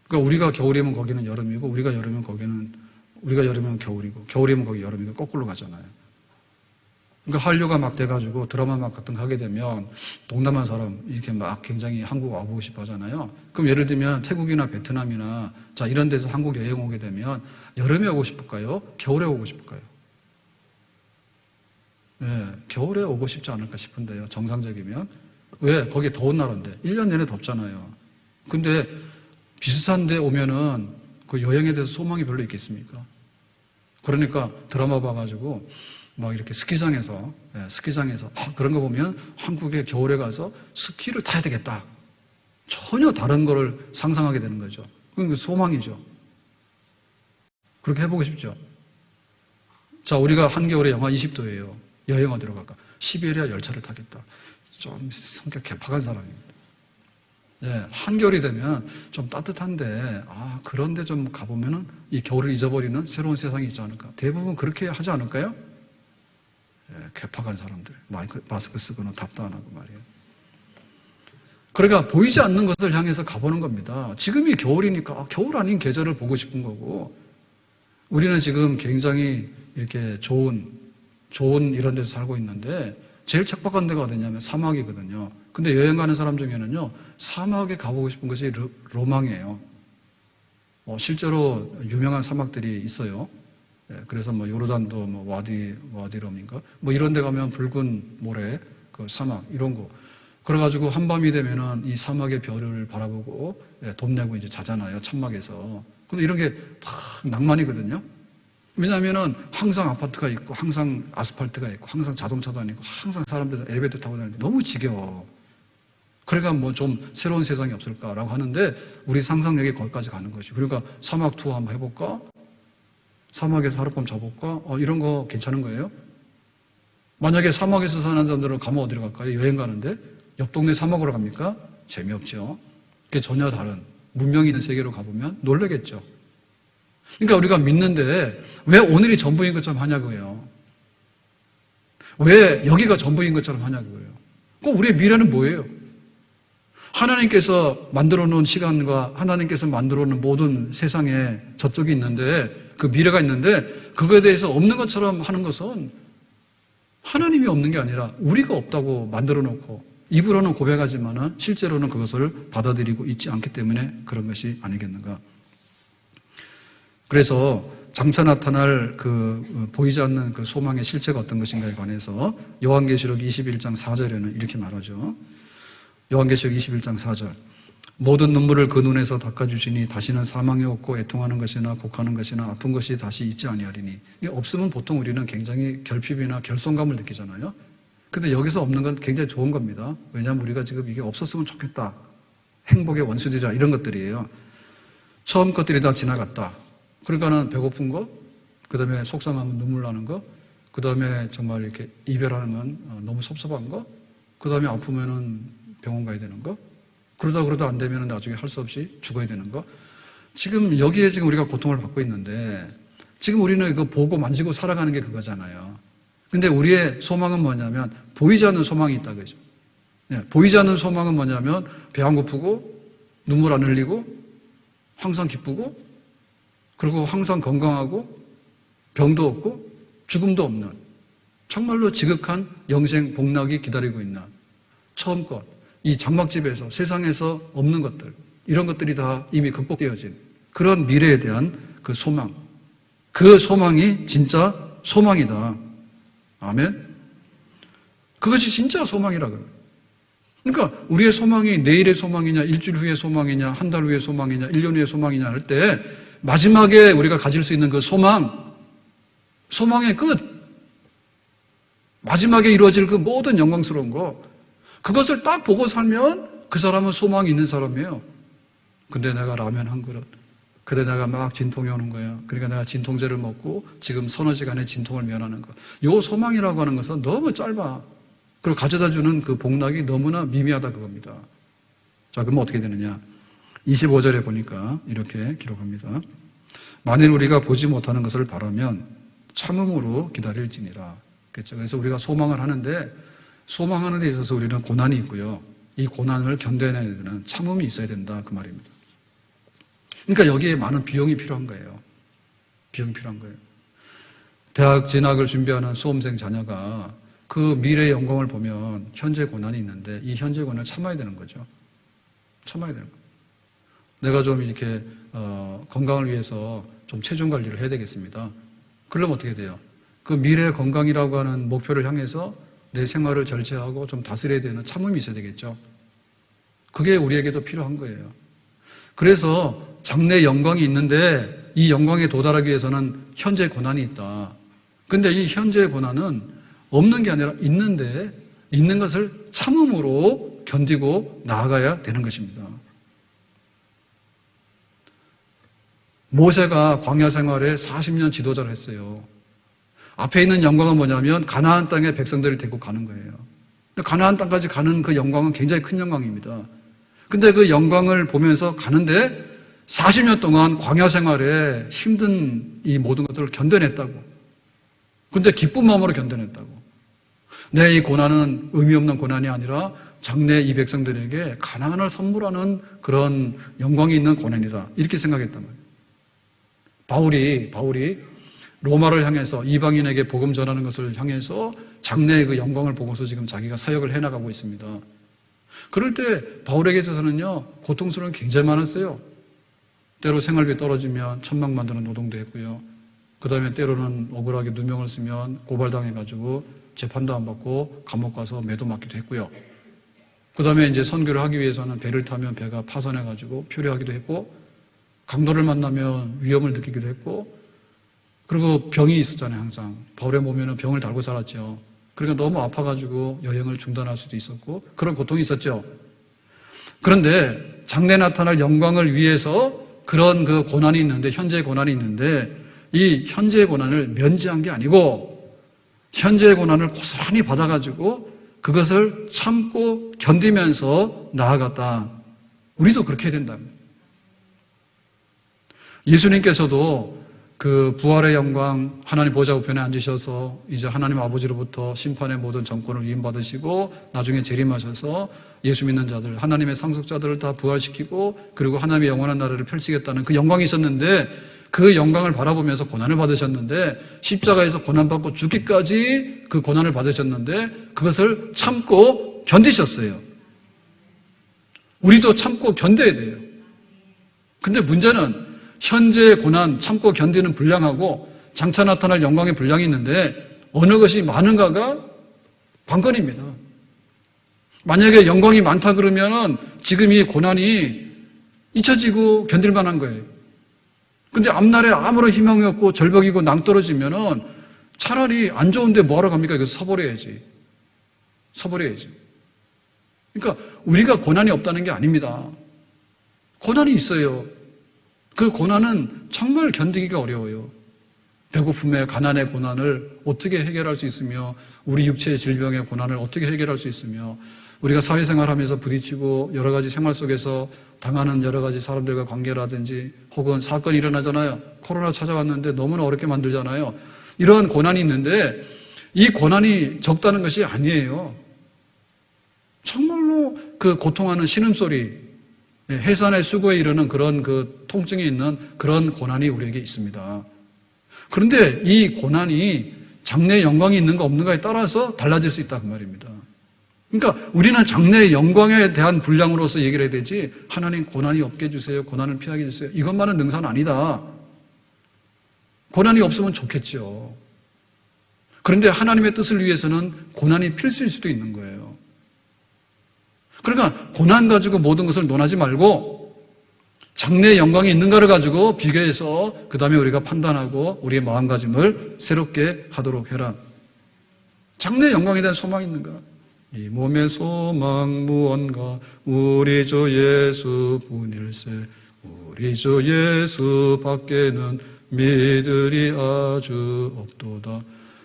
그러니까 우리가 겨울이면 거기는 여름이고, 우리가 여름이면 겨울이고, 겨울이면 거기 여름이고, 거꾸로 가잖아요. 그러니까 한류가 막 돼가지고 드라마 막 같은 거 하게 되면 동남아 사람 이렇게 막 굉장히 한국 와보고 싶어 하잖아요. 그럼 예를 들면 태국이나 베트남이나 자 이런 데서 한국 여행 오게 되면 여름에 오고 싶을까요? 겨울에 오고 싶을까요? 네, 겨울에 오고 싶지 않을까 싶은데요. 정상적이면. 왜? 거기 더운 나라인데 1년 내내 덥잖아요. 근데 비슷한 데 오면은 그 여행에 대해서 소망이 별로 있겠습니까? 그러니까 드라마 봐가지고 막 이렇게 스키장에서 그런 거 보면 한국에 겨울에 가서 스키를 타야 되겠다. 전혀 다른 거를 상상하게 되는 거죠. 그건 소망이죠. 그렇게 해보고 싶죠. 자, 우리가 한겨울에 영하 20도예요. 여행 어디로 갈까? 시베리아 열차를 타겠다. 좀 성격 개팍한 사람입니다. 예, 한겨울이 되면 좀 따뜻한데, 그런데 좀 가보면은 이 겨울을 잊어버리는 새로운 세상이 있지 않을까. 대부분 그렇게 하지 않을까요? 예, 개팍한 사람들. 마스크 쓰고는 답도 안 하고 말이에요. 그러니까 보이지 않는 것을 향해서 가보는 겁니다. 지금이 겨울이니까 겨울 아닌 계절을 보고 싶은 거고, 우리는 지금 굉장히 이렇게 좋은 이런 데서 살고 있는데 제일 척박한 데가 어디냐면 사막이거든요. 근데 여행 가는 사람 중에는요, 사막에 가보고 싶은 것이 로망이에요. 실제로 유명한 사막들이 있어요. 그래서 뭐 요르단도 뭐 와디럼인가 뭐 이런 데 가면 붉은 모래, 그 사막 이런 거. 그래가지고 한밤이 되면은 이 사막의 별을 바라보고 돈 내고 이제 자잖아요, 천막에서. 근데 이런 게 다 낭만이거든요. 왜냐하면은 항상 아파트가 있고, 항상 아스팔트가 있고, 항상 자동차도 아니고, 항상 사람들 엘리베이터 타고 다니는데 너무 지겨워. 그러니까 뭐 좀 새로운 세상이 없을까라고 하는데 우리 상상력이 거기까지 가는 것이. 그러니까 사막 투어 한번 해볼까? 사막에서 하룻밤 자볼까? 이런 거 괜찮은 거예요? 만약에 사막에서 사는 사람들은 가면 어디로 갈까요? 여행 가는데 옆 동네 사막으로 갑니까? 재미없죠. 그게 전혀 다른 문명이 있는 세계로 가보면 놀라겠죠. 그러니까 우리가 믿는데 왜 오늘이 전부인 것처럼 하냐고요. 왜 여기가 전부인 것처럼 하냐고요. 그럼 우리의 미래는 뭐예요? 하나님께서 만들어 놓은 시간과 하나님께서 만들어 놓은 모든 세상에 저쪽이 있는데, 그 미래가 있는데 그거에 대해서 없는 것처럼 하는 것은 하나님이 없는 게 아니라 우리가 없다고 만들어 놓고 입으로는 고백하지만 실제로는 그것을 받아들이고 있지 않기 때문에 그런 것이 아니겠는가. 그래서 장차 나타날 그 보이지 않는 그 소망의 실체가 어떤 것인가에 관해서 요한계시록 21장 4절에는 이렇게 말하죠. 요한계시록 21장 4절. 모든 눈물을 그 눈에서 닦아주시니 다시는 사망이 없고 애통하는 것이나 곡하는 것이나 아픈 것이 다시 있지 아니하리니. 이게 없으면 보통 우리는 굉장히 결핍이나 결손감을 느끼잖아요. 근데 여기서 없는 건 굉장히 좋은 겁니다. 왜냐하면 우리가 지금 이게 없었으면 좋겠다, 행복의 원수들이라 이런 것들이에요. 처음 것들이 다 지나갔다. 그러니까는 배고픈 거, 그 다음에 속상하면 눈물 나는 거, 그 다음에 정말 이렇게 이별하면 너무 섭섭한 거, 그 다음에 아프면은 병원 가야 되는 거, 그러다 안 되면 나중에 할 수 없이 죽어야 되는 거. 지금 여기에 지금 우리가 고통을 받고 있는데, 지금 우리는 이거 보고 만지고 살아가는 게 그거잖아요. 근데 우리의 소망은 뭐냐면 보이지 않는 소망이 있다 그죠. 보이지 않는 소망은 뭐냐면 배 안 고프고 눈물 안 흘리고 항상 기쁘고 그리고 항상 건강하고 병도 없고 죽음도 없는 정말로 지극한 영생 복락이 기다리고 있는 처음 것, 이 장막집에서 세상에서 없는 것들, 이런 것들이 다 이미 극복되어진 그런 미래에 대한 그 소망, 그 소망이 진짜 소망이다. 아멘. 그것이 진짜 소망이라 그래요. 그러니까 우리의 소망이 내일의 소망이냐, 일주일 후의 소망이냐, 한 달 후의 소망이냐, 1년 후의 소망이냐 할 때 마지막에 우리가 가질 수 있는 그 소망의 끝, 마지막에 이루어질 그 모든 영광스러운 거, 그것을 딱 보고 살면 그 사람은 소망이 있는 사람이에요. 근데 내가 라면 한 그릇, 그래 내가 막 진통이 오는 거야. 그러니까 내가 진통제를 먹고 지금 서너 시간에 진통을 면하는 거. 요 소망이라고 하는 것은 너무 짧아. 그리고 가져다주는 그 복락이 너무나 미미하다 그겁니다. 자, 그럼 어떻게 되느냐. 25절에 보니까 이렇게 기록합니다. 만일 우리가 보지 못하는 것을 바라면 참음으로 기다릴지니라. 그렇죠. 그래서 우리가 소망을 하는데 소망하는 데 있어서 우리는 고난이 있고요. 이 고난을 견뎌내야 되는 참음이 있어야 된다 그 말입니다. 그러니까 여기에 많은 비용이 필요한 거예요. 비용이 필요한 거예요. 대학 진학을 준비하는 수험생 자녀가 그 미래의 영광을 보면 현재 고난이 있는데 이 현재 고난을 참아야 되는 거죠. 참아야 되는 거예요. 내가 좀 이렇게 건강을 위해서 좀 체중 관리를 해야 되겠습니다. 그러면 어떻게 돼요? 그 미래의 건강이라고 하는 목표를 향해서 내 생활을 절제하고 좀 다스려야 되는 참음이 있어야 되겠죠. 그게 우리에게도 필요한 거예요. 그래서 장래 영광이 있는데 이 영광에 도달하기 위해서는 현재 고난이 있다. 근데 이 현재 고난은 없는 게 아니라 있는데 있는 것을 참음으로 견디고 나아가야 되는 것입니다. 모세가 광야 생활에 40년 지도자를 했어요. 앞에 있는 영광은 뭐냐면 가나안 땅에 백성들을 데리고 가는 거예요. 가나안 땅까지 가는 그 영광은 굉장히 큰 영광입니다. 근데 그 영광을 보면서 가는데 40년 동안 광야 생활에 힘든 이 모든 것들을 견뎌냈다고. 근데 기쁜 마음으로 견뎌냈다고. 내 이 고난은 의미 없는 고난이 아니라 장래 이 백성들에게 가나안을 선물하는 그런 영광이 있는 고난이다. 이렇게 생각했단 말이에요. 바울이 로마를 향해서 이방인에게 복음 전하는 것을 향해서 장래의 그 영광을 보고서 지금 자기가 사역을 해나가고 있습니다. 그럴 때 바울에게 있어서는요, 고통스러운 게 굉장히 많았어요. 때로 생활비 떨어지면 천막 만드는 노동도 했고요. 그 다음에 때로는 억울하게 누명을 쓰면 고발당해가지고 재판도 안 받고 감옥 가서 매도 맞기도 했고요. 그 다음에 이제 선교를 하기 위해서는 배를 타면 배가 파손해가지고 표류하기도 했고, 강도를 만나면 위험을 느끼기도 했고, 그리고 병이 있었잖아요, 항상. 바울의 몸에는 병을 달고 살았죠. 그러니까 너무 아파가지고 여행을 중단할 수도 있었고, 그런 고통이 있었죠. 그런데 장래 나타날 영광을 위해서 그런 그 고난이 있는데, 현재의 고난이 있는데, 이 현재의 고난을 면제한 게 아니고, 현재의 고난을 고스란히 받아가지고, 그것을 참고 견디면서 나아갔다. 우리도 그렇게 해야 된답니다. 예수님께서도 그 부활의 영광, 하나님 보좌 우편에 앉으셔서 이제 하나님 아버지로부터 심판의 모든 정권을 위임받으시고 나중에 재림하셔서 예수 믿는 자들, 하나님의 상속자들을 다 부활시키고 그리고 하나님의 영원한 나라를 펼치겠다는 그 영광이 있었는데, 그 영광을 바라보면서 고난을 받으셨는데, 십자가에서 고난받고 죽기까지 그 고난을 받으셨는데 그것을 참고 견디셨어요. 우리도 참고 견뎌야 돼요. 근데 문제는 현재의 고난 참고 견디는 분량하고 장차 나타날 영광의 분량이 있는데 어느 것이 많은가가 관건입니다. 만약에 영광이 많다 그러면은 지금 이 고난이 잊혀지고 견딜 만한 거예요. 근데 앞날에 아무런 희망이 없고 절벽이고 낭떠러지면은 차라리 안 좋은데 뭐하러 갑니까? 이거 서버려야지. 그러니까 우리가 고난이 없다는 게 아닙니다. 고난이 있어요. 그 고난은 정말 견디기가 어려워요. 배고픔의 가난의 고난을 어떻게 해결할 수 있으며, 우리 육체의 질병의 고난을 어떻게 해결할 수 있으며, 우리가 사회생활하면서 부딪히고 여러 가지 생활 속에서 당하는 여러 가지 사람들과 관계라든지 혹은 사건이 일어나잖아요. 코로나 찾아왔는데 너무나 어렵게 만들잖아요. 이러한 고난이 있는데 이 고난이 적다는 것이 아니에요. 정말로 그 고통하는 신음소리, 해산의 수고에 이르는 그런 그 통증이 있는 그런 고난이 우리에게 있습니다. 그런데 이 고난이 장래의 영광이 있는가 없는가에 따라서 달라질 수 있다 그 말입니다. 그러니까 우리는 장래의 영광에 대한 분량으로서 얘기를 해야 되지, 하나님 고난이 없게 해주세요, 고난을 피하게 해주세요, 이것만은 능사는 아니다. 고난이 없으면 좋겠죠. 그런데 하나님의 뜻을 위해서는 고난이 필수일 수도 있는 거예요. 그러니까 고난 가지고 모든 것을 논하지 말고 장래의 영광이 있는가를 가지고 비교해서 그 다음에 우리가 판단하고 우리의 마음가짐을 새롭게 하도록 해라. 장래의 영광에 대한 소망이 있는가? 이 몸의 소망 무언가 우리 주 예수뿐일세, 우리 주 예수 밖에는 믿으리 아주 없도다.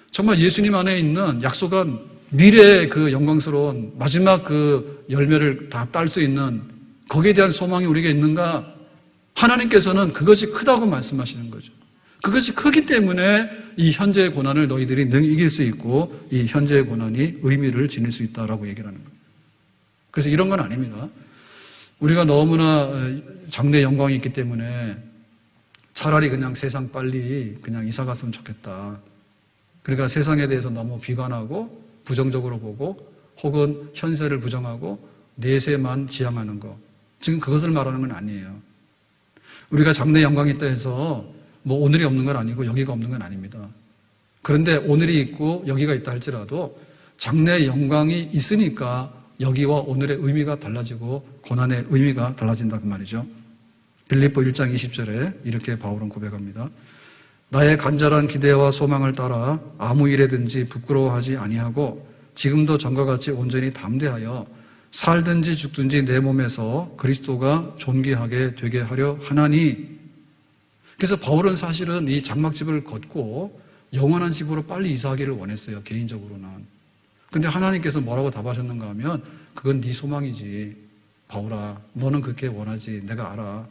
정말 예수님 안에 있는 약속한 미래의 그 영광스러운 마지막 그 열매를 다 딸 수 있는 거기에 대한 소망이 우리에게 있는가? 하나님께서는 그것이 크다고 말씀하시는 거죠. 그것이 크기 때문에 이 현재의 고난을 너희들이 능 이길 수 있고 이 현재의 고난이 의미를 지닐 수 있다라고 얘기를 하는 거예요. 그래서 이런 건 아닙니다. 우리가 너무나 장래 영광이 있기 때문에 차라리 그냥 세상 빨리 그냥 이사 갔으면 좋겠다. 그러니까 세상에 대해서 너무 비관하고 부정적으로 보고 혹은 현세를 부정하고 내세만 지향하는 것. 지금 그것을 말하는 건 아니에요. 우리가 장래 영광이 있다 해서 뭐 오늘이 없는 건 아니고 여기가 없는 건 아닙니다. 그런데 오늘이 있고 여기가 있다 할지라도 장래 영광이 있으니까 여기와 오늘의 의미가 달라지고 고난의 의미가 달라진다 그 말이죠. 빌립보 1장 20절에 이렇게 바울은 고백합니다. 나의 간절한 기대와 소망을 따라 아무 일에든지 부끄러워하지 아니하고 지금도 전과 같이 온전히 담대하여 살든지 죽든지 내 몸에서 그리스도가 존귀하게 되게 하려 하나니. 그래서 바울은 사실은 이 장막집을 걷고 영원한 집으로 빨리 이사하기를 원했어요. 개인적으로는. 근데 하나님께서 뭐라고 답하셨는가 하면 그건 네 소망이지. 바울아, 너는 그렇게 원하지. 내가 알아.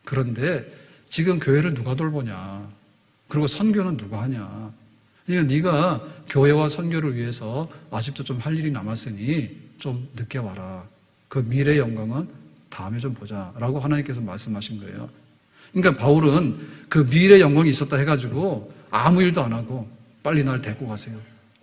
그런데 지금 교회를 누가 돌보냐. 그리고 선교는 누가 하냐. 그러니까 네가 교회와 선교를 위해서 아직도 좀 할 일이 남았으니 좀 늦게 와라. 그 미래의 영광은 다음에 좀 보자. 라고 하나님께서 말씀하신 거예요. 그러니까 바울은 그 미래의 영광이 있었다 해가지고 아무 일도 안 하고 빨리 날 데리고 가세요.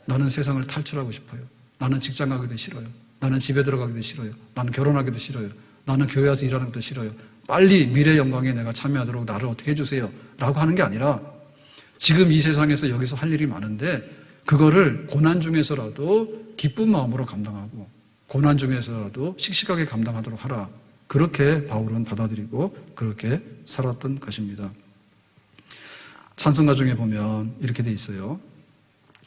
나는 세상을 탈출하고 싶어요. 나는 직장 가기도 싫어요. 나는 집에 들어가기도 싫어요. 나는 결혼하기도 싫어요. 나는 교회 와서 일하는 것도 싫어요. 빨리 미래의 영광에 내가 참여하도록 나를 어떻게 해주세요. 라고 하는 게 아니라 지금 이 세상에서 여기서 할 일이 많은데 그거를 고난 중에서라도 기쁜 마음으로 감당하고 고난 중에서라도 씩씩하게 감당하도록 하라. 그렇게 바울은 받아들이고 그렇게 살았던 것입니다. 찬송가 중에 보면 이렇게 돼 있어요.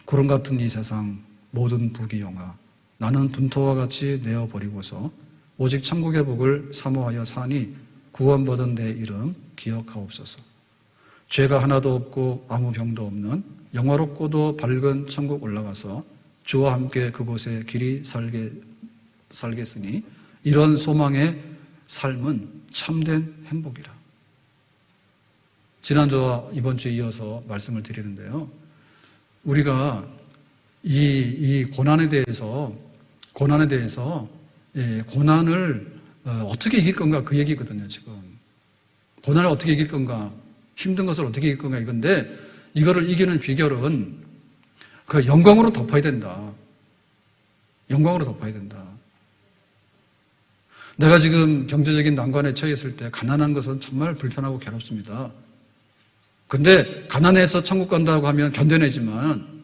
구름 같은 이 세상 모든 부귀영화 나는 분토와 같이 내어버리고서 오직 천국의 복을 사모하여 사니 구원받은 내 이름 기억하옵소서. 죄가 하나도 없고 아무 병도 없는 영화롭고도 밝은 천국 올라가서 주와 함께 그곳에 길이 살겠으니 이런 소망의 삶은 참된 행복이라. 지난주와 이번 주에 이어서 말씀을 드리는데요. 우리가 이 고난에 대해서 고난을 어떻게 이길 건가 그 얘기거든요. 지금 고난을 어떻게 이길 건가, 힘든 것을 어떻게 이길 건가 이건데 이거를 이기는 비결은 그 영광으로 덮어야 된다. 영광으로 덮어야 된다. 내가 지금 경제적인 난관에 처했을 때 가난한 것은 정말 불편하고 괴롭습니다. 근데 가난해서 천국 간다고 하면 견뎌내지만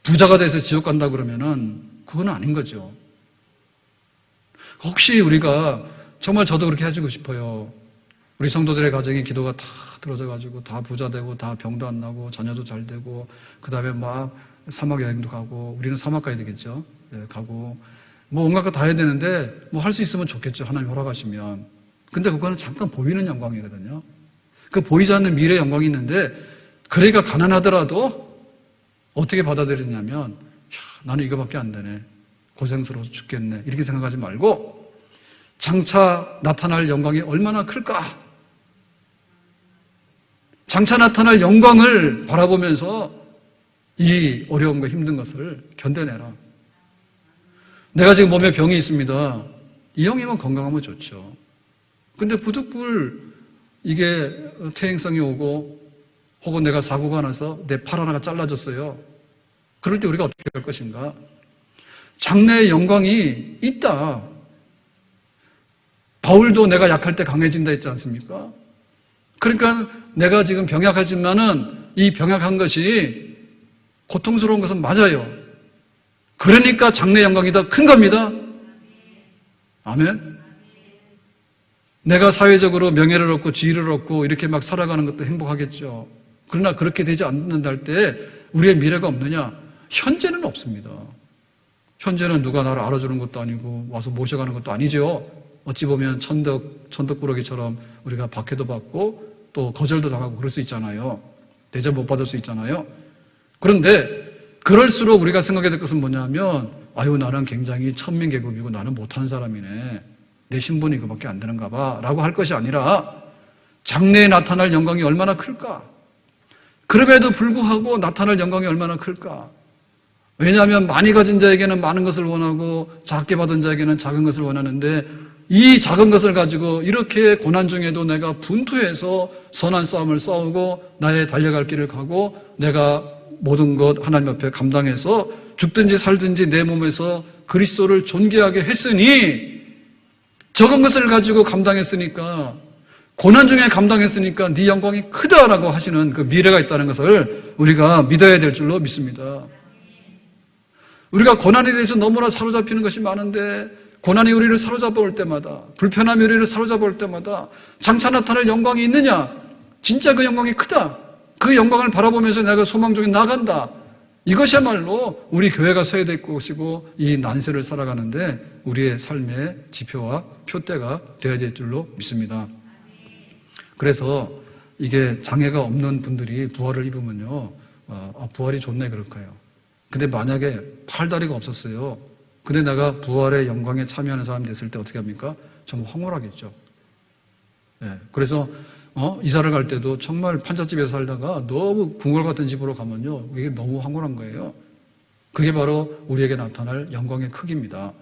부자가 돼서 지옥 간다고 그러면은 그건 아닌 거죠. 혹시 우리가 정말 저도 그렇게 해주고 싶어요. 우리 성도들의 가정에 기도가 다 들어져가지고 다 부자 되고 다 병도 안 나고 자녀도 잘 되고 그 다음에 막 사막 여행도 가고 우리는 사막 가야 되겠죠. 네, 가고 뭐 온갖 거 다 해야 되는데 뭐 할 수 있으면 좋겠죠. 하나님 허락하시면. 근데 그거는 잠깐 보이는 영광이거든요. 그 보이지 않는 미래의 영광이 있는데 그래가 가난하더라도 어떻게 받아들이냐면 나는 이거밖에 안 되네. 고생스러워서 죽겠네. 이렇게 생각하지 말고 장차 나타날 영광이 얼마나 클까? 장차 나타날 영광을 바라보면서 이 어려움과 힘든 것을 견뎌내라. 내가 지금 몸에 병이 있습니다. 이 형이면 건강하면 좋죠. 근데 부득불 이게 퇴행성이 오고 혹은 내가 사고가 나서 내 팔 하나가 잘라졌어요. 그럴 때 우리가 어떻게 할 것인가? 장래의 영광이 있다. 바울도 내가 약할 때 강해진다 했지 않습니까? 그러니까 내가 지금 병약하지만은 이 병약한 것이 고통스러운 것은 맞아요. 그러니까 장래 영광이 더 큰 겁니다. 아멘. 내가 사회적으로 명예를 얻고 지위를 얻고 이렇게 막 살아가는 것도 행복하겠죠. 그러나 그렇게 되지 않는다 할 때 우리의 미래가 없느냐? 현재는 없습니다. 현재는 누가 나를 알아주는 것도 아니고 와서 모셔가는 것도 아니죠. 어찌 보면 천덕꾸러기처럼 우리가 박해도 받고 또 거절도 당하고 그럴 수 있잖아요. 대접 못 받을 수 있잖아요. 그런데 그럴수록 우리가 생각해야 될 것은 뭐냐면 아유 나는 굉장히 천민계급이고 나는 못하는 사람이네. 내 신분이 그밖에 안 되는가 봐 라고 할 것이 아니라 장래에 나타날 영광이 얼마나 클까? 그럼에도 불구하고 나타날 영광이 얼마나 클까? 왜냐하면 많이 가진 자에게는 많은 것을 원하고 작게 받은 자에게는 작은 것을 원하는데 이 작은 것을 가지고 이렇게 고난 중에도 내가 분투해서 선한 싸움을 싸우고 나의 달려갈 길을 가고 내가 모든 것 하나님 앞에 감당해서 죽든지 살든지 내 몸에서 그리스도를 존귀하게 했으니 적은 것을 가지고 감당했으니까 고난 중에 감당했으니까 네 영광이 크다라고 하시는 그 미래가 있다는 것을 우리가 믿어야 될 줄로 믿습니다. 우리가 고난에 대해서 너무나 사로잡히는 것이 많은데 고난이 우리를 사로잡아 올 때마다 불편함이 우리를 사로잡아 올 때마다 장차 나타날 영광이 있느냐? 진짜 그 영광이 크다. 그 영광을 바라보면서 내가 소망 중에 나간다. 이것이야말로 우리 교회가 서야 될 것이고 이 난세를 살아가는데 우리의 삶의 지표와 표대가 되어야 될 줄로 믿습니다. 그래서 이게 장애가 없는 분들이 부활을 입으면요, 부활이 좋네 그럴 거예요. 근데 만약에 팔다리가 없었어요. 근데 내가 부활의 영광에 참여하는 사람이 됐을 때 어떻게 합니까? 정말 황홀하겠죠. 네, 그래서 이사를 갈 때도 정말 판잣집에 살다가 너무 궁궐 같은 집으로 가면요, 이게 너무 황홀한 거예요. 그게 바로 우리에게 나타날 영광의 크기입니다.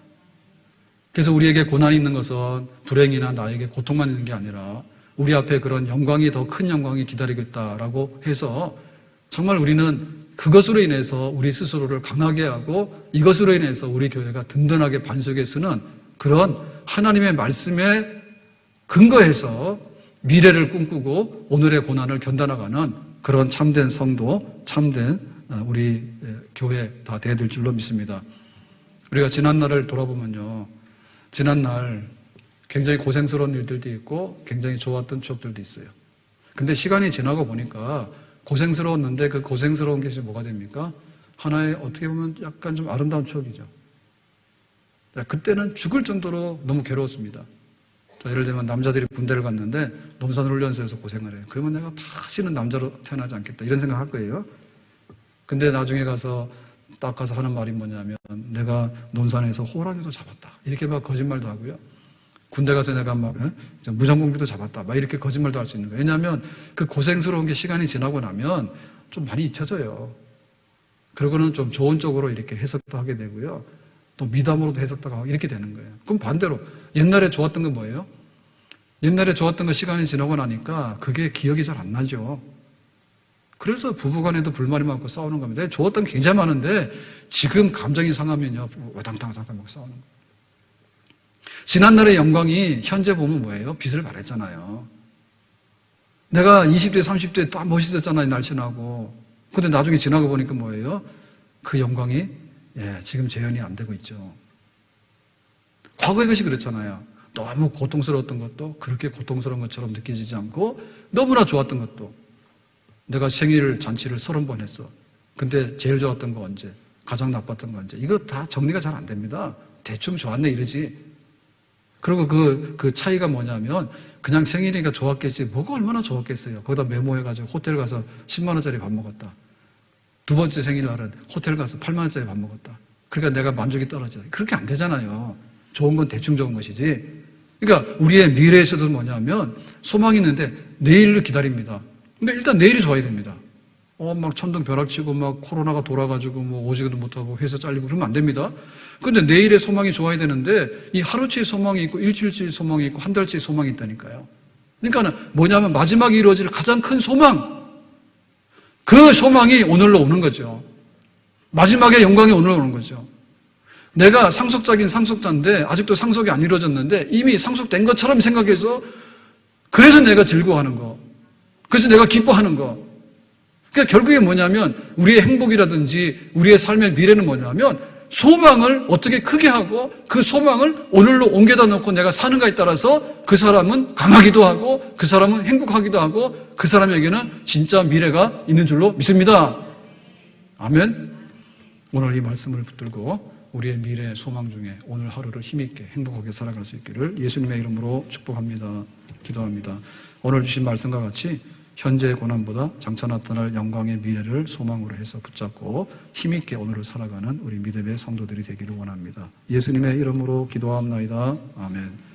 그래서 우리에게 고난이 있는 것은 불행이나 나에게 고통만 있는 게 아니라 우리 앞에 그런 영광이 더 큰 영광이 기다리고 있다라고 해서 정말 우리는 그것으로 인해서 우리 스스로를 강하게 하고 이것으로 인해서 우리 교회가 든든하게 반석에 서는 그런 하나님의 말씀에 근거해서 미래를 꿈꾸고 오늘의 고난을 견뎌나가는 그런 참된 성도, 참된 우리 교회 다 돼야 될 줄로 믿습니다. 우리가 지난날을 돌아보면요, 지난날 굉장히 고생스러운 일들도 있고 굉장히 좋았던 추억들도 있어요. 근데 시간이 지나고 보니까 고생스러웠는데 그 고생스러운 것이 뭐가 됩니까? 하나의 어떻게 보면 약간 좀 아름다운 추억이죠. 그때는 죽을 정도로 너무 괴로웠습니다. 예를 들면 남자들이 군대를 갔는데 논산훈련소에서 고생을 해요. 그러면 내가 다시는 남자로 태어나지 않겠다 이런 생각을 할 거예요. 근데 나중에 가서 딱 가서 하는 말이 뭐냐면 내가 논산에서 호랑이도 잡았다 이렇게 막 거짓말도 하고요. 군대 가서 내가 막 무장공비도 잡았다 막 이렇게 거짓말도 할 수 있는 거예요. 왜냐하면 그 고생스러운 게 시간이 지나고 나면 좀 많이 잊혀져요. 그러고는 좀 좋은 쪽으로 이렇게 해석도 하게 되고요. 또 미담으로도 해석도 하고 이렇게 되는 거예요. 그럼 반대로 옛날에 좋았던 건 뭐예요? 옛날에 좋았던 거 시간이 지나고 나니까 그게 기억이 잘 안 나죠. 그래서 부부간에도 불만이 많고 싸우는 겁니다. 좋았던 게 굉장히 많은데 지금 감정이 상하면요 와당탕 막 싸우는 거예요. 지난날의 영광이 현재 보면 뭐예요? 빛을 발했잖아요. 내가 20대 30대 딱 멋있었잖아요. 날씬하고. 근데 나중에 지나고 보니까 뭐예요? 그 영광이 지금 재현이 안 되고 있죠. 과거의 것이 그렇잖아요. 너무 고통스러웠던 것도 그렇게 고통스러운 것처럼 느껴지지 않고 너무나 좋았던 것도 내가 생일 잔치를 30번 했어. 근데 제일 좋았던 거 언제? 가장 나빴던 거 언제? 이거 다 정리가 잘 안 됩니다. 대충 좋았네 이러지. 그리고 그 차이가 뭐냐면 그냥 생일이니까 좋았겠지. 뭐가 얼마나 좋았겠어요. 거기다 메모해가지고 호텔 가서 10만 원짜리 밥 먹었다. 두 번째 생일날은 호텔 가서 8만 원짜리 밥 먹었다. 그러니까 내가 만족이 떨어져. 그렇게 안 되잖아요. 좋은 건 대충 좋은 것이지. 그러니까 우리의 미래에서도 뭐냐면 소망이 있는데 내일을 기다립니다. 근데 일단 내일이 좋아야 됩니다. 막 천둥 벼락치고 막 코로나가 돌아가지고 뭐 오지도 못하고 회사 잘리고 그러면 안 됩니다. 근데 내일의 소망이 좋아야 되는데 이 하루치의 소망이 있고 일주일치의 소망이 있고 한 달치의 소망이 있다니까요. 그러니까 뭐냐면 마지막에 이루어질 가장 큰 소망, 그 소망이 오늘로 오는 거죠. 마지막에 영광이 오늘로 오는 거죠. 내가 상속자긴 상속자인데 아직도 상속이 안 이루어졌는데 이미 상속된 것처럼 생각해서 그래서 내가 즐거워하는 거, 그래서 내가 기뻐하는 거. 그러니까 결국에 뭐냐면 우리의 행복이라든지 우리의 삶의 미래는 뭐냐면 소망을 어떻게 크게 하고 그 소망을 오늘로 옮겨다 놓고 내가 사는가에 따라서 그 사람은 강하기도 하고 그 사람은 행복하기도 하고 그 사람에게는 진짜 미래가 있는 줄로 믿습니다. 아멘. 오늘 이 말씀을 붙들고 우리의 미래의 소망 중에 오늘 하루를 힘있게 행복하게 살아갈 수 있기를 예수님의 이름으로 축복합니다. 기도합니다. 오늘 주신 말씀과 같이 현재의 고난보다 장차 나타날 영광의 미래를 소망으로 해서 붙잡고 힘있게 오늘을 살아가는 우리 믿음의 성도들이 되기를 원합니다. 예수님의 이름으로 기도하옵나이다. 아멘.